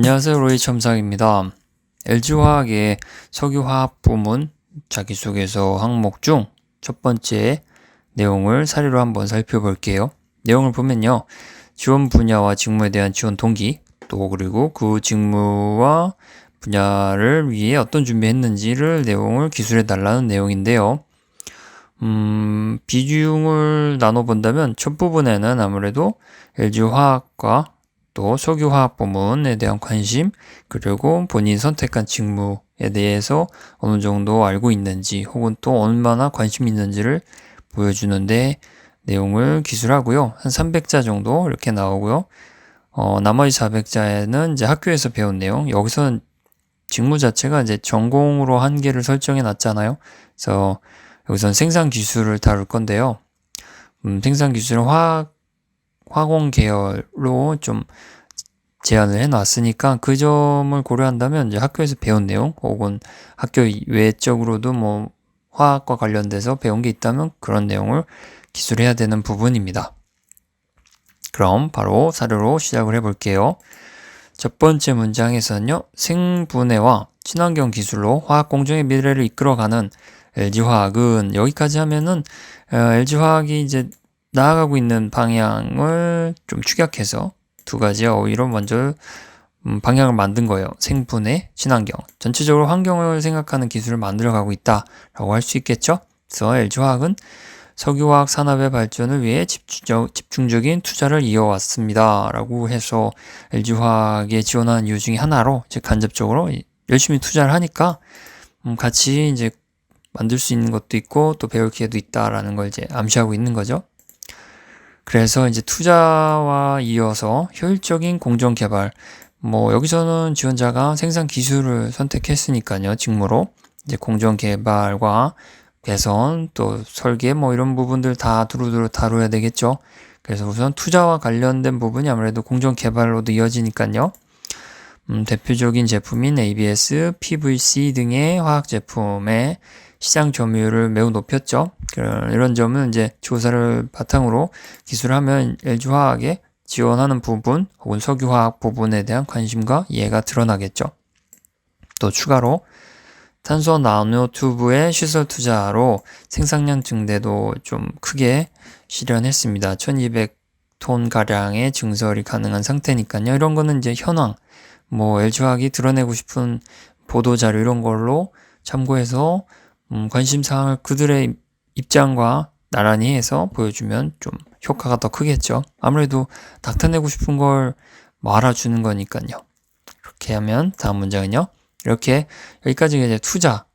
안녕하세요. 로이 첨삭입니다. LG화학의 석유화학 부문 자기소개서 항목 중 첫 번째 내용을 사례로 한번 살펴볼게요. 내용을 보면요. 지원 분야와 직무에 대한 지원 동기, 또 그리고 그 직무와 분야를 위해 어떤 준비했는지를 내용을 기술해 달라는 내용인데요. 비중을 나눠본다면 첫 부분에는 아무래도 LG화학과 또 석유화학 부문에 대한 관심, 그리고 본인이 선택한 직무에 대해서 어느 정도 알고 있는지 혹은 또 얼마나 관심이 있는지를 보여주는데 내용을 기술하고요. 한 300자 정도 이렇게 나오고요. 나머지 400자에는 이제 학교에서 배운 내용, 여기서는 직무 자체가 이제 전공으로 한계를 설정해 놨잖아요. 그래서 여기서는 생산 기술을 다룰 건데요. 생산 기술은 화공 계열로 좀 제안을 해놨으니까 그 점을 고려한다면 이제 학교에서 배운 내용 혹은 학교 외적으로도 뭐 화학과 관련돼서 배운 게 있다면 그런 내용을 기술해야 되는 부분입니다. 그럼 바로 사례로 시작을 해볼게요. 첫 번째 문장에서는요. 생분해와 친환경 기술로 화학 공정의 미래를 이끌어가는 LG화학은 여기까지 하면은 LG화학이 이제 나아가고 있는 방향을 좀 축약해서 두 가지 어휘로 먼저 방향을 만든 거예요. 생분해, 친환경. 전체적으로 환경을 생각하는 기술을 만들어가고 있다라고 할 수 있겠죠. 그래서 LG화학은 석유화학 산업의 발전을 위해 집중적인 투자를 이어왔습니다. 라고 해서 LG화학에 지원하는 이유 중에 하나로 이제 간접적으로 열심히 투자를 하니까 같이 이제 만들 수 있는 것도 있고 또 배울 기회도 있다라는 걸 이제 암시하고 있는 거죠. 그래서 이제 투자와 이어서 효율적인 공정 개발. 뭐 여기서는 지원자가 생산 기술을 선택했으니까요. 직무로 이제 공정 개발과 개선 또 설계 뭐 이런 부분들 다 두루두루 다뤄야 되겠죠. 그래서 우선 투자와 관련된 부분이 아무래도 공정 개발로도 이어지니까요. 대표적인 제품인 ABS, PVC 등의 화학 제품의 시장 점유율을 매우 높였죠. 이런 점은 이제 조사를 바탕으로 기술하면 LG화학에 지원하는 부분 혹은 석유화학 부분에 대한 관심과 이해가 드러나겠죠. 또 추가로 탄소 나노튜브의 시설 투자로 생산량 증대도 좀 크게 실현했습니다. 1200톤 가량의 증설이 가능한 상태니까요. 이런 거는 이제 현황, 뭐 LG화학이 드러내고 싶은 보도자료 이런 걸로 참고해서 관심사항을 그들의 입장과 나란히 해서 보여주면 좀 효과가 더 크겠죠. 아무래도 나타내고 싶은 걸 알아주는 거니까요. 이렇게 하면 다음 문장은요. 이렇게 여기까지 이제 투자,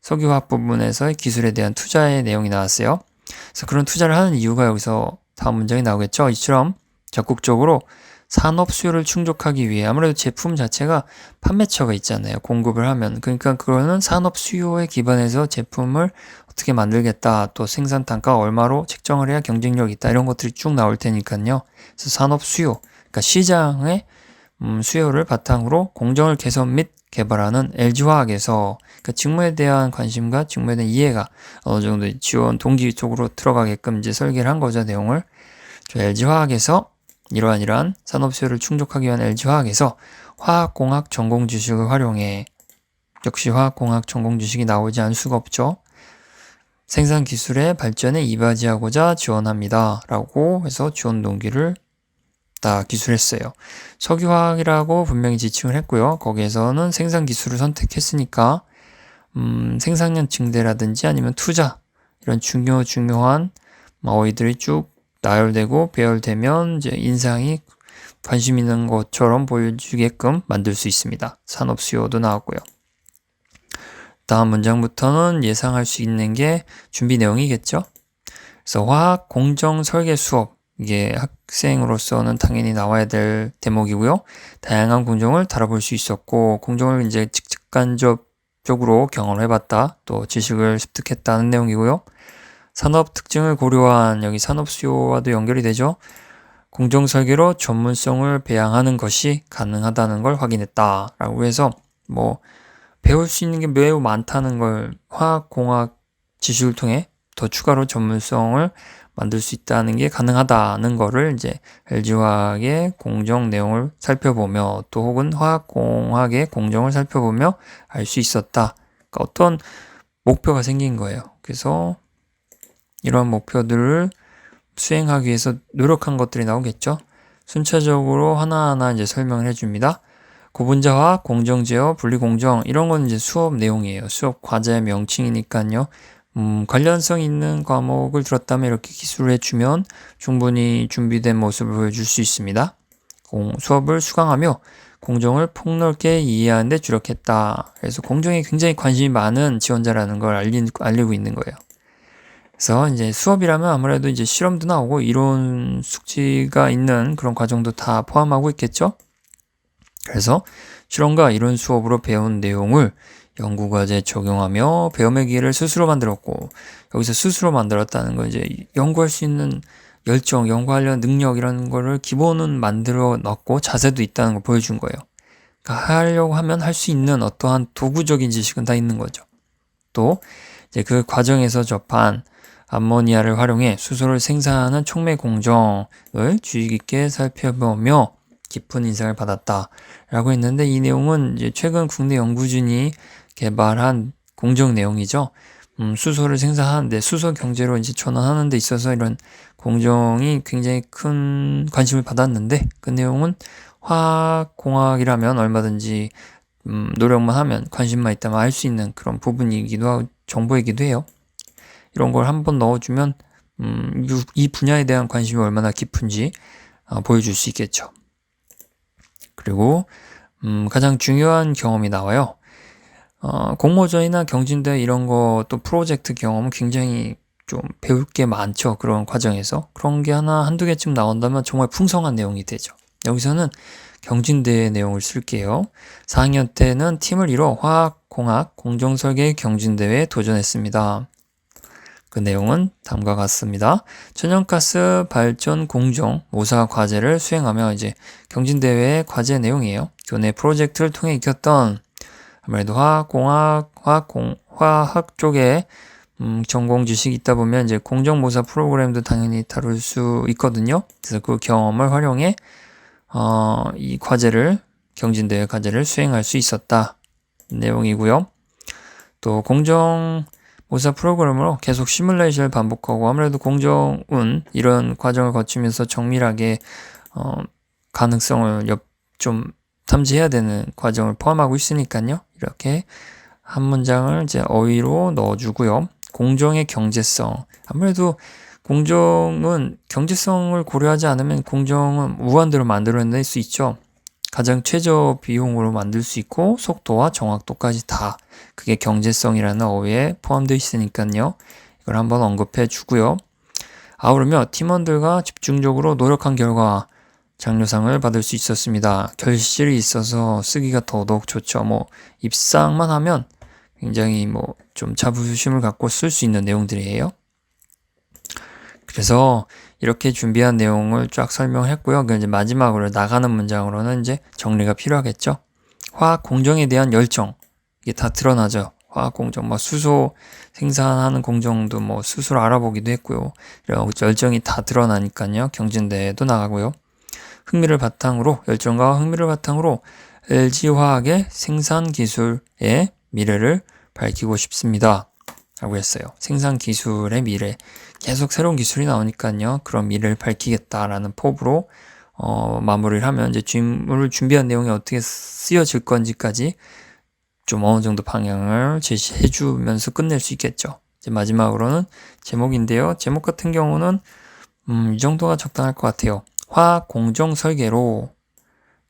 석유화학 부분에서의 기술에 대한 투자의 내용이 나왔어요. 그래서 그런 투자를 하는 이유가 여기서 다음 문장이 나오겠죠. 이처럼 적극적으로 산업 수요를 충족하기 위해 아무래도 제품 자체가 판매처가 있잖아요. 공급을 하면. 그러니까 그거는 산업 수요에 기반해서 제품을 어떻게 만들겠다. 또 생산 단가가 얼마로 책정을 해야 경쟁력이 있다. 이런 것들이 쭉 나올 테니까요. 그래서 산업 수요, 그러니까 시장의 수요를 바탕으로 공정을 개선 및 개발하는 LG화학에서 그 직무에 대한 관심과 직무에 대한 이해가 어느 정도 지원 동기 쪽으로 들어가게끔 이제 설계를 한 거죠. 내용을. LG화학에서 이러한 산업 수요를 충족하기 위한 LG화학에서 화학공학 전공 지식을 활용해. 역시 화학공학 전공 지식이 나오지 않을 수가 없죠. 생산 기술의 발전에 이바지하고자 지원합니다. 라고 해서 지원 동기를 다 기술했어요. 석유화학이라고 분명히 지칭을 했고요. 거기에서는 생산 기술을 선택했으니까 생산량 증대라든지 아니면 투자 이런 중요한 어휘들이 쭉 나열되고 배열되면 이제 인상이 관심 있는 것처럼 보여주게끔 만들 수 있습니다. 산업 수요도 나왔고요. 다음 문장부터는 예상할 수 있는 게 준비 내용이겠죠. 그래서 화학 공정 설계 수업, 이게 학생으로서는 당연히 나와야 될 대목이고요. 다양한 공정을 다뤄볼 수 있었고 공정을 이제 직간접적으로 경험을 해봤다. 또 지식을 습득했다는 내용이고요. 산업 특징을 고려한 여기 산업 수요와도 연결이 되죠. 공정 설계로 전문성을 배양하는 것이 가능하다는 걸 확인했다라고 해서 뭐 배울 수 있는 게 매우 많다는 걸 화학 공학 지식을 통해 더 추가로 전문성을 만들 수 있다는 게 가능하다는 거를 이제 LG화학의 공정 내용을 살펴보며 또 혹은 화학공학의 공정을 살펴보며 알 수 있었다. 그러니까 어떤 목표가 생긴 거예요. 그래서 이러한 목표들을 수행하기 위해서 노력한 것들이 나오겠죠. 순차적으로 하나하나 이제 설명을 해줍니다. 고분자화학, 공정제어, 분리공정 이런 건 이제 수업 내용이에요. 수업 과제 명칭이니까요. 관련성 있는 과목을 들었다면 이렇게 기술을 해주면 충분히 준비된 모습을 보여줄 수 있습니다. 수업을 수강하며 공정을 폭넓게 이해하는 데 주력했다. 그래서 공정에 굉장히 관심이 많은 지원자라는 걸 알리고 있는 거예요. 그래서 이제 수업이라면 아무래도 이제 실험도 나오고 이론 숙지가 있는 그런 과정도 다 포함하고 있겠죠? 그래서 실험과 이론 수업으로 배운 내용을 연구과제에 적용하며 배움의 기회를 스스로 만들었고, 여기서 스스로 만들었다는 건 이제 연구할 수 있는 열정, 연구하려는 능력 이런 거를 기본은 만들어 놨고 자세도 있다는 걸 보여준 거예요. 그러니까 하려고 하면 할 수 있는 어떠한 도구적인 지식은 다 있는 거죠. 또 이제 그 과정에서 접한 암모니아를 활용해 수소를 생산하는 촉매 공정을 주의 깊게 살펴보며 깊은 인상을 받았다라고 했는데, 이 내용은 이제 최근 국내 연구진이 개발한 공정 내용이죠. 수소를 생산하는데 수소 경제로 이제 전환하는 데 있어서 이런 공정이 굉장히 큰 관심을 받았는데, 그 내용은 화학공학이라면 얼마든지 노력만 하면 관심만 있다면 알 수 있는 그런 부분이기도 하고 정보이기도 해요. 이런 걸 한번 넣어주면 이 분야에 대한 관심이 얼마나 깊은지 보여줄 수 있겠죠. 그리고 가장 중요한 경험이 나와요. 공모전이나 경진대회 이런 거 또 프로젝트 경험은 굉장히 좀 배울 게 많죠. 그런 과정에서. 그런 게 한두 개쯤 나온다면 정말 풍성한 내용이 되죠. 여기서는 경진대회 내용을 쓸게요. 4학년 때는 팀을 이뤄 화학공학 공정설계 경진대회에 도전했습니다. 그 내용은 다음과 같습니다. 천연가스 발전 공정 모사 과제를 수행하며 이제 경진대회 과제 내용이에요. 교내 프로젝트를 통해 익혔던 아무래도 화학 쪽에 전공 지식이 있다 보면 이제 공정모사 프로그램도 당연히 다룰 수 있거든요. 그래서 그 경험을 활용해 이 과제를 경진대회 과제를 수행할 수 있었다 내용이고요. 또 공정모사 프로그램으로 계속 시뮬레이션을 반복하고, 아무래도 공정은 이런 과정을 거치면서 정밀하게 가능성을 좀 탐지해야 되는 과정을 포함하고 있으니까요. 이렇게 한 문장을 이제 어휘로 넣어주고요. 공정의 경제성. 아무래도 공정은 경제성을 고려하지 않으면 공정은 무한대로 만들어낼 수 있죠. 가장 최저 비용으로 만들 수 있고 속도와 정확도까지 다 그게 경제성이라는 어휘에 포함되어 있으니까요. 이걸 한번 언급해 주고요. 아우르며 팀원들과 집중적으로 노력한 결과 장려상을 받을 수 있었습니다. 결실이 있어서 쓰기가 더더욱 좋죠. 입상만 하면 굉장히 좀 자부심을 갖고 쓸 수 있는 내용들이에요. 그래서 이렇게 준비한 내용을 쫙 설명했고요. 이제 마지막으로 나가는 문장으로는 이제 정리가 필요하겠죠. 화학 공정에 대한 열정, 이게 다 드러나죠. 화학 공정, 수소 생산하는 공정도 수소를 알아보기도 했고요. 이런 열정이 다 드러나니까요. 경진대회도 나가고요. 열정과 흥미를 바탕으로 LG화학의 생산 기술의 미래를 밝히고 싶습니다. 라고 했어요. 생산 기술의 미래. 계속 새로운 기술이 나오니까요. 그런 미래를 밝히겠다라는 포부로 마무리를 하면 이제 질문을 준비한 내용이 어떻게 쓰여질 건지까지 좀 어느 정도 방향을 제시해 주면서 끝낼 수 있겠죠. 이제 마지막으로는 제목인데요. 제목 같은 경우는 이 정도가 적당할 것 같아요. 화학 공정 설계로,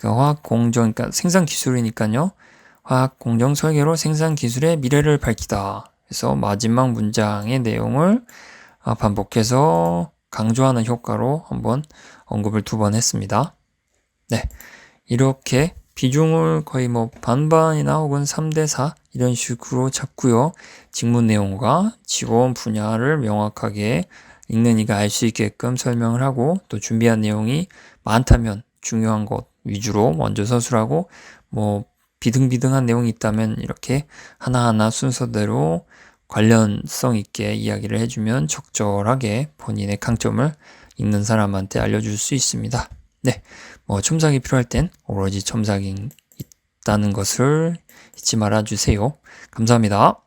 화학 공정, 그러니까 생산 기술이니까요. 화학 공정 설계로 생산 기술의 미래를 밝히다. 그래서 마지막 문장의 내용을 반복해서 강조하는 효과로 한번 언급을 2번 했습니다. 네. 이렇게 비중을 거의 반반이나 혹은 3대4 이런 식으로 잡고요. 직문 내용과 직원 분야를 명확하게 읽는 이가 알 수 있게끔 설명을 하고, 또 준비한 내용이 많다면 중요한 것 위주로 먼저 서술하고, 비등비등한 내용이 있다면 이렇게 하나하나 순서대로 관련성 있게 이야기를 해주면 적절하게 본인의 강점을 읽는 사람한테 알려줄 수 있습니다. 네, 첨삭이 필요할 땐 오로지 첨삭이 있다는 것을 잊지 말아주세요. 감사합니다.